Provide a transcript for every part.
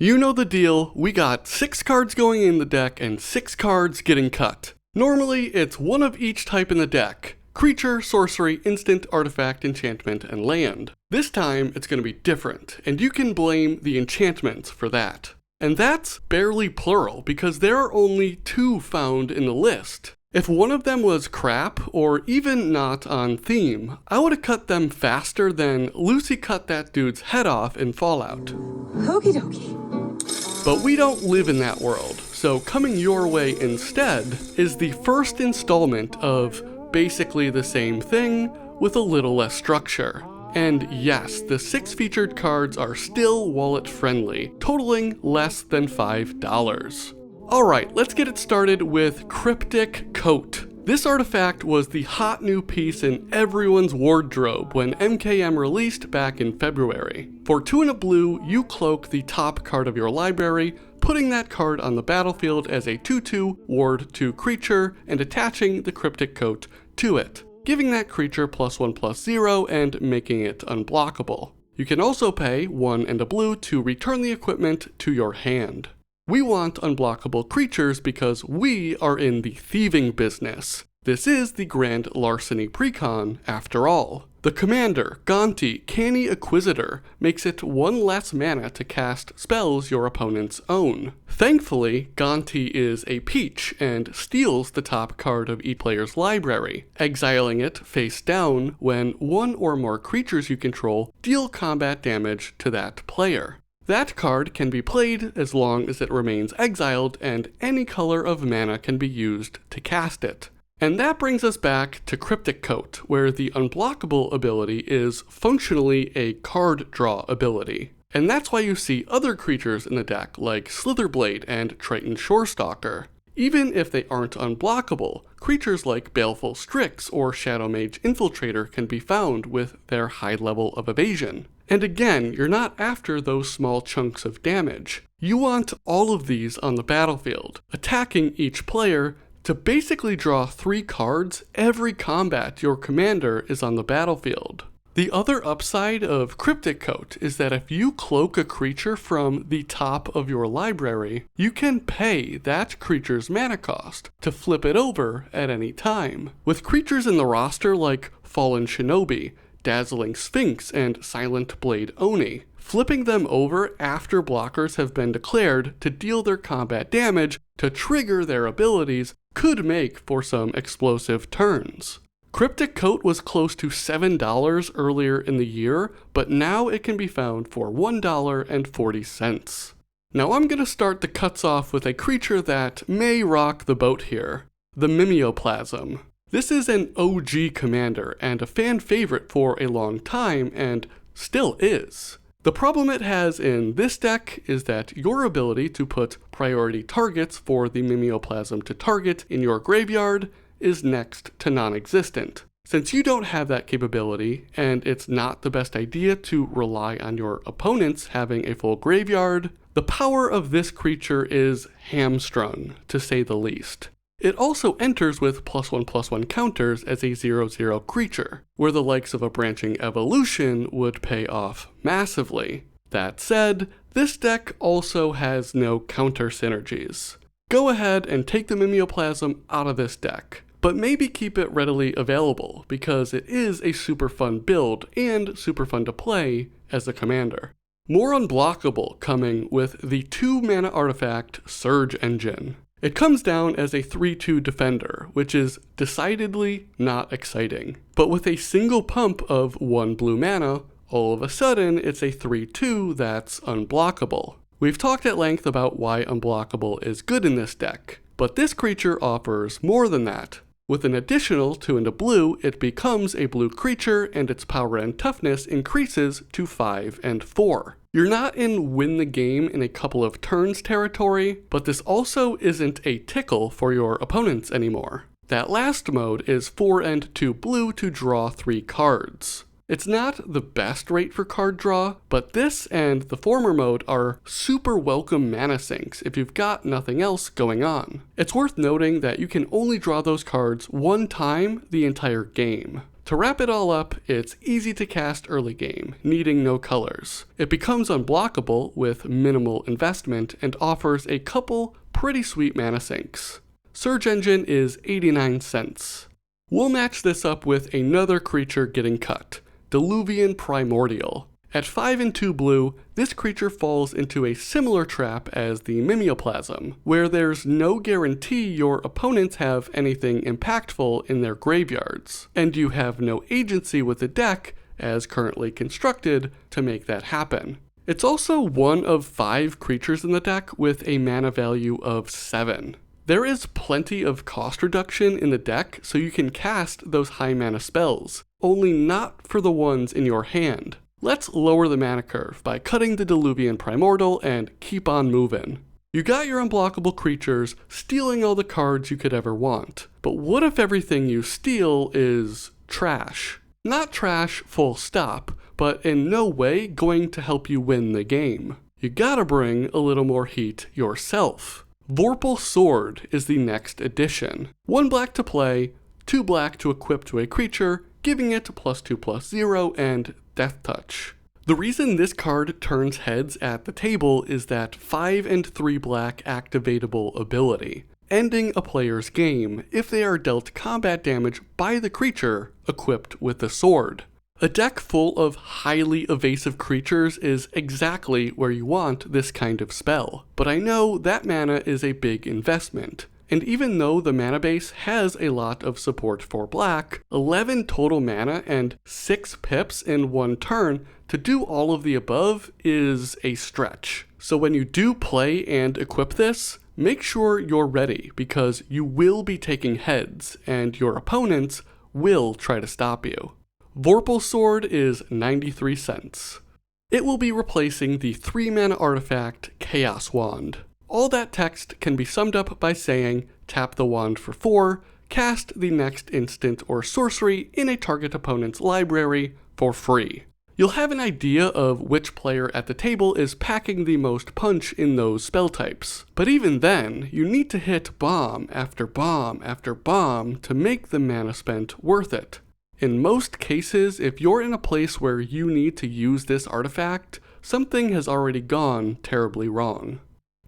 You know the deal, we got 6 cards going in the deck and 6 cards getting cut. Normally, it's one of each type in the deck: creature, sorcery, instant, artifact, enchantment, and land. This time, it's going to be different, and you can blame the enchantments for that. And that's barely plural, because there are only 2 found in the list. If one of them was crap, or even not on theme, I would have cut them faster than Lucy cut that dude's head off in Fallout. Okie dokie. But we don't live in that world, so coming your way instead is the first installment of basically the same thing with a little less structure. And yes, the 6 featured cards are still wallet friendly, totaling less than $5. Alright, let's get it started with Cryptic Coat. This artifact was the hot new piece in everyone's wardrobe when MKM released back in February. For 2 and a blue, you cloak the top card of your library, putting that card on the battlefield as a 2/2 ward 2 creature and attaching the Cryptic Coat to it, giving that creature +1/+0 and making it unblockable. You can also pay 1 and a blue to return the equipment to your hand. We want unblockable creatures because we are in the thieving business. This is the Grand Larceny Precon, after all. The commander, Gonti, Canny Acquisitor, makes it 1 less mana to cast spells your opponents own. Thankfully, Gonti is a peach and steals the top card of each player's library, exiling it face down when 1 or more creatures you control deal combat damage to that player. That card can be played as long as it remains exiled, and any color of mana can be used to cast it. And that brings us back to Cryptic Coat, where the unblockable ability is functionally a card draw ability. And that's why you see other creatures in the deck like Slitherblade and Triton Shorestalker. Even if they aren't unblockable, creatures like Baleful Strix or Shadow Mage Infiltrator can be found with their high level of evasion. And again, you're not after those small chunks of damage. You want all of these on the battlefield, attacking each player to basically draw 3 cards every combat your commander is on the battlefield. The other upside of Cryptic Coat is that if you cloak a creature from the top of your library, you can pay that creature's mana cost to flip it over at any time. With creatures in the roster like Fallen Shinobi, Dazzling Sphinx, and Silent Blade Oni, flipping them over after blockers have been declared to deal their combat damage to trigger their abilities could make for some explosive turns. Cryptic Coat was close to $7 earlier in the year, but now it can be found for $1.40. Now I'm going to start the cuts off with a creature that may rock the boat here, the Mimeoplasm. This is an OG commander and a fan favorite for a long time, and still is. The problem it has in this deck is that your ability to put priority targets for the Mimeoplasm to target in your graveyard is next to non-existent. Since you don't have that capability, and it's not the best idea to rely on your opponents having a full graveyard, the power of this creature is hamstrung, to say the least. It also enters with +1/+1 counters as a 0/0 creature, where the likes of a Branching Evolution would pay off massively. That said, this deck also has no counter synergies. Go ahead and take the Mimeoplasm out of this deck, but maybe keep it readily available because it is a super fun build and super fun to play as a commander. More unblockable coming with the 2 mana artifact Surge Engine. It comes down as a 3/2 defender, which is decidedly not exciting. But with a single pump of 1 blue mana, all of a sudden it's a 3/2 that's unblockable. We've talked at length about why unblockable is good in this deck, but this creature offers more than that. With an additional 2 and a blue, it becomes a blue creature and its power and toughness increases to 5 and 4. You're not in win the game in a couple of turns territory, but this also isn't a tickle for your opponents anymore. That last mode is 4 and 2 blue to draw 3 cards. It's not the best rate for card draw, but this and the former mode are super welcome mana sinks if you've got nothing else going on. It's worth noting that you can only draw those cards 1 time the entire game. To wrap it all up, it's easy to cast early game, needing no colors. It becomes unblockable with minimal investment and offers a couple pretty sweet mana sinks. Surge Engine is 89 cents. We'll match this up with another creature getting cut, Diluvian Primordial. At 5 and 2 blue, this creature falls into a similar trap as the Mimeoplasm, where there's no guarantee your opponents have anything impactful in their graveyards, and you have no agency with the deck, as currently constructed, to make that happen. It's also one of 5 creatures in the deck with a mana value of 7. There is plenty of cost reduction in the deck, so you can cast those high mana spells, only not for the ones in your hand. Let's lower the mana curve by cutting the Diluvian Primordial and keep on moving. You got your unblockable creatures, stealing all the cards you could ever want. But what if everything you steal is trash? Not trash full stop, but in no way going to help you win the game. You gotta bring a little more heat yourself. Vorpal Sword is the next addition. 1 black to play, 2 black to equip to a creature, giving it +2/+0 and Death Touch. The reason this card turns heads at the table is that 5 and 3 black activatable ability, ending a player's game if they are dealt combat damage by the creature equipped with the sword. A deck full of highly evasive creatures is exactly where you want this kind of spell, but I know that mana is a big investment. And even though the mana base has a lot of support for black, 11 total mana and 6 pips in 1 turn to do all of the above is a stretch. So when you do play and equip this, make sure you're ready because you will be taking heads and your opponents will try to stop you. Vorpal Sword is 93 cents. It will be replacing the 3 mana artifact Chaos Wand. All that text can be summed up by saying, tap the wand for 4, cast the next instant or sorcery in a target opponent's library for free. You'll have an idea of which player at the table is packing the most punch in those spell types. But even then, you need to hit bomb after bomb after bomb to make the mana spent worth it. In most cases, if you're in a place where you need to use this artifact, something has already gone terribly wrong.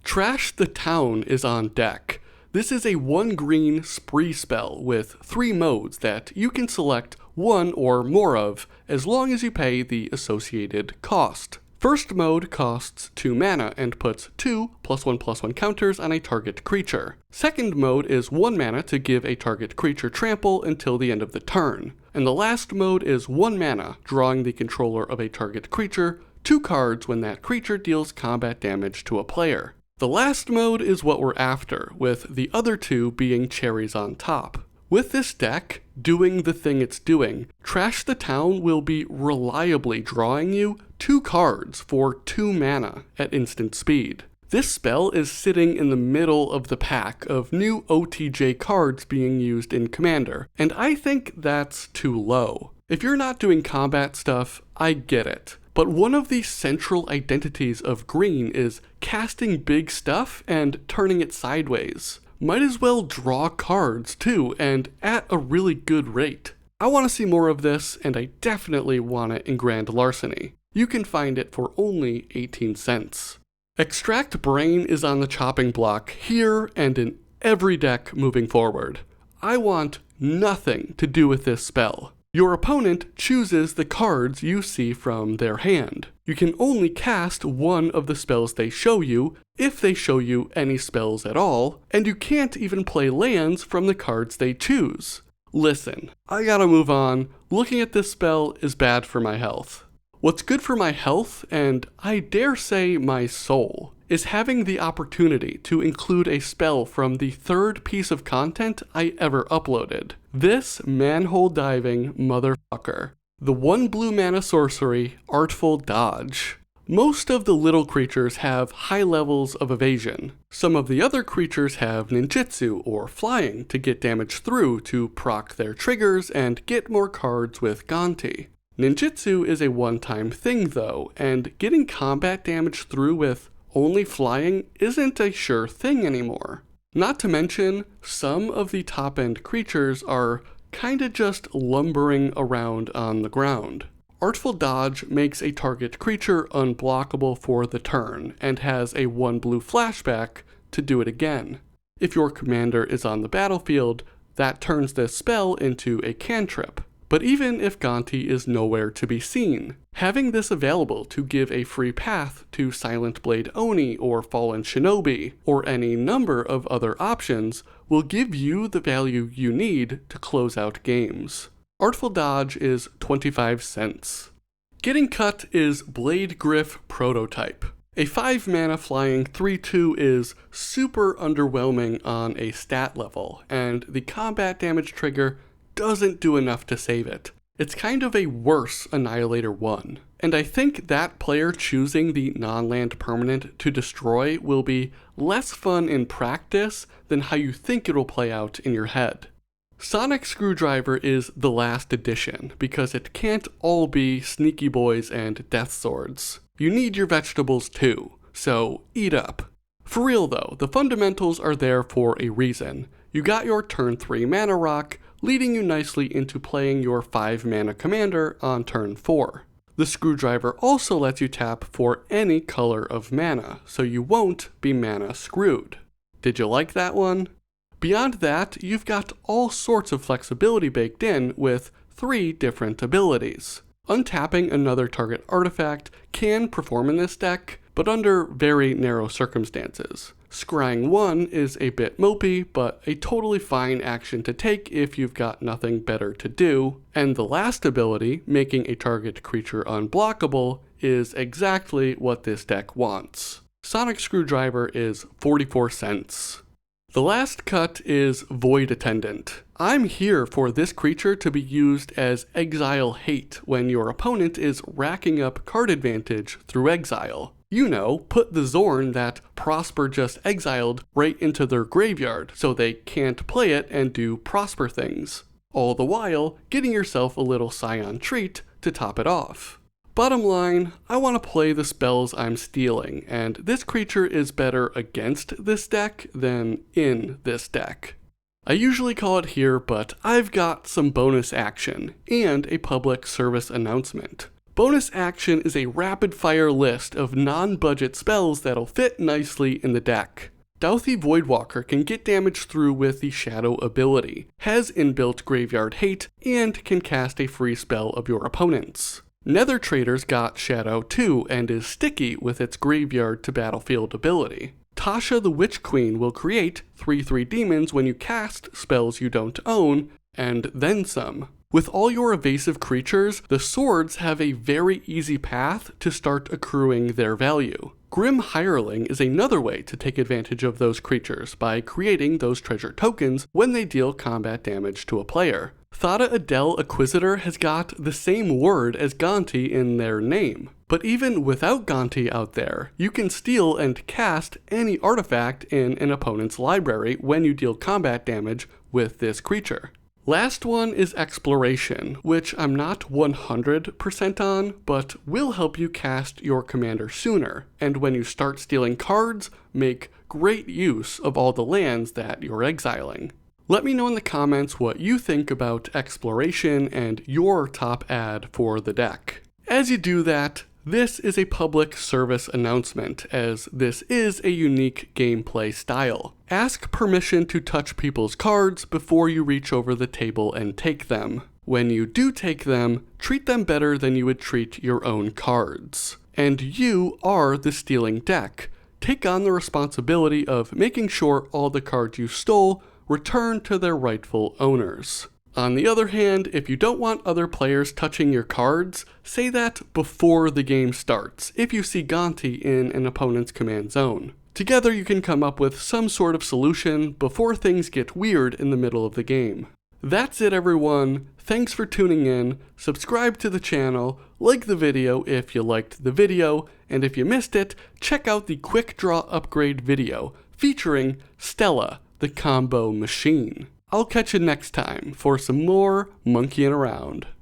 Trash the Town is on deck. This is a 1 green spree spell with 3 modes that you can select 1 or more of as long as you pay the associated cost. First mode costs 2 mana and puts 2 +1/+1 counters on a target creature. Second mode is 1 mana to give a target creature trample until the end of the turn. And the last mode is 1 mana, drawing the controller of a target creature 2 cards when that creature deals combat damage to a player. The last mode is what we're after, with the other 2 being cherries on top. With this deck doing the thing it's doing, Trash the Town will be reliably drawing you 2 cards for 2 mana at instant speed. This spell is sitting in the middle of the pack of new OTJ cards being used in Commander, and I think that's too low. If you're not doing combat stuff, I get it. But one of the central identities of green is casting big stuff and turning it sideways. Might as well draw cards too, and at a really good rate. I want to see more of this, and I definitely want it in Grand Larceny. You can find it for only 18 cents. Extract Brain is on the chopping block here and in every deck moving forward. I want nothing to do with this spell. Your opponent chooses the cards you see from their hand. You can only cast 1 of the spells they show you, if they show you any spells at all, and you can't even play lands from the cards they choose. Listen, I gotta move on. Looking at this spell is bad for my health. What's good for my health, and I dare say my soul, is having the opportunity to include a spell from the 3rd piece of content I ever uploaded. This manhole diving motherfucker. The 1 blue mana sorcery, Artful Dodge. Most of the little creatures have high levels of evasion. Some of the other creatures have ninjutsu or flying to get damage through to proc their triggers and get more cards with Gonti. Ninjutsu is a one-time thing though, and getting combat damage through with only flying isn't a sure thing anymore. Not to mention, some of the top-end creatures are kinda just lumbering around on the ground. Artful Dodge makes a target creature unblockable for the turn, and has a 1 blue flashback to do it again. If your commander is on the battlefield, that turns this spell into a cantrip. But even if Gonti is nowhere to be seen, having this available to give a free path to Silent Blade Oni or Fallen Shinobi, or any number of other options, will give you the value you need to close out games. Artful Dodge is 25 cents. Getting cut is Blade Griff Prototype. A 5 mana flying 3/2 is super underwhelming on a stat level, and the combat damage trigger doesn't do enough to save it. It's kind of a worse Annihilator 1, and I think that player choosing the non-land permanent to destroy will be less fun in practice than how you think it'll play out in your head. Sonic Screwdriver is the last edition, because it can't all be Sneaky Boys and Death Swords. You need your vegetables too, so eat up. For real though, the fundamentals are there for a reason. You got your turn 3 mana rock, leading you nicely into playing your 5 mana commander on turn 4. The Screwdriver also lets you tap for any color of mana, so you won't be mana screwed. Did you like that one? Beyond that, you've got all sorts of flexibility baked in with 3 different abilities. Untapping another target artifact can perform in this deck, but under very narrow circumstances. Scrying 1 is a bit mopey, but a totally fine action to take if you've got nothing better to do. And the last ability, making a target creature unblockable, is exactly what this deck wants. Sonic Screwdriver is 44 cents. The last cut is Void Attendant. I'm here for this creature to be used as exile hate when your opponent is racking up card advantage through exile. You know, put the Zorn that Prosper just exiled right into their graveyard so they can't play it and do Prosper things. All the while, getting yourself a little Scion treat to top it off. Bottom line, I want to play the spells I'm stealing, and this creature is better against this deck than in this deck. I usually call it here, but I've got some bonus action and a public service announcement. Bonus action is a rapid-fire list of non-budget spells that'll fit nicely in the deck. Douthie Voidwalker can get damage through with the Shadow ability, has inbuilt Graveyard Hate, and can cast a free spell of your opponent's. Nether Trader's got Shadow too, and is sticky with its Graveyard to Battlefield ability. Tasha the Witch Queen will create 3/3 demons when you cast spells you don't own, and then some. With all your evasive creatures, the swords have a very easy path to start accruing their value. Grim Hireling is another way to take advantage of those creatures by creating those treasure tokens when they deal combat damage to a player. Thada Adel Acquisitor has got the same word as Gonti in their name. But even without Gonti out there, you can steal and cast any artifact in an opponent's library when you deal combat damage with this creature. Last one is Exploration, which I'm not 100% on, but will help you cast your commander sooner, and when you start stealing cards, make great use of all the lands that you're exiling. Let me know in the comments what you think about Exploration and your top ad for the deck. As you do that, this is a public service announcement, as this is a unique gameplay style. Ask permission to touch people's cards before you reach over the table and take them. When you do take them, treat them better than you would treat your own cards. And you are the stealing deck. Take on the responsibility of making sure all the cards you stole return to their rightful owners. On the other hand, if you don't want other players touching your cards, say that before the game starts, if you see Gonti in an opponent's command zone. Together you can come up with some sort of solution before things get weird in the middle of the game. That's it everyone, thanks for tuning in, subscribe to the channel, like the video if you liked the video, and if you missed it, check out the Quick Draw upgrade video featuring Stella, the combo machine. I'll catch you next time for some more monkeying around.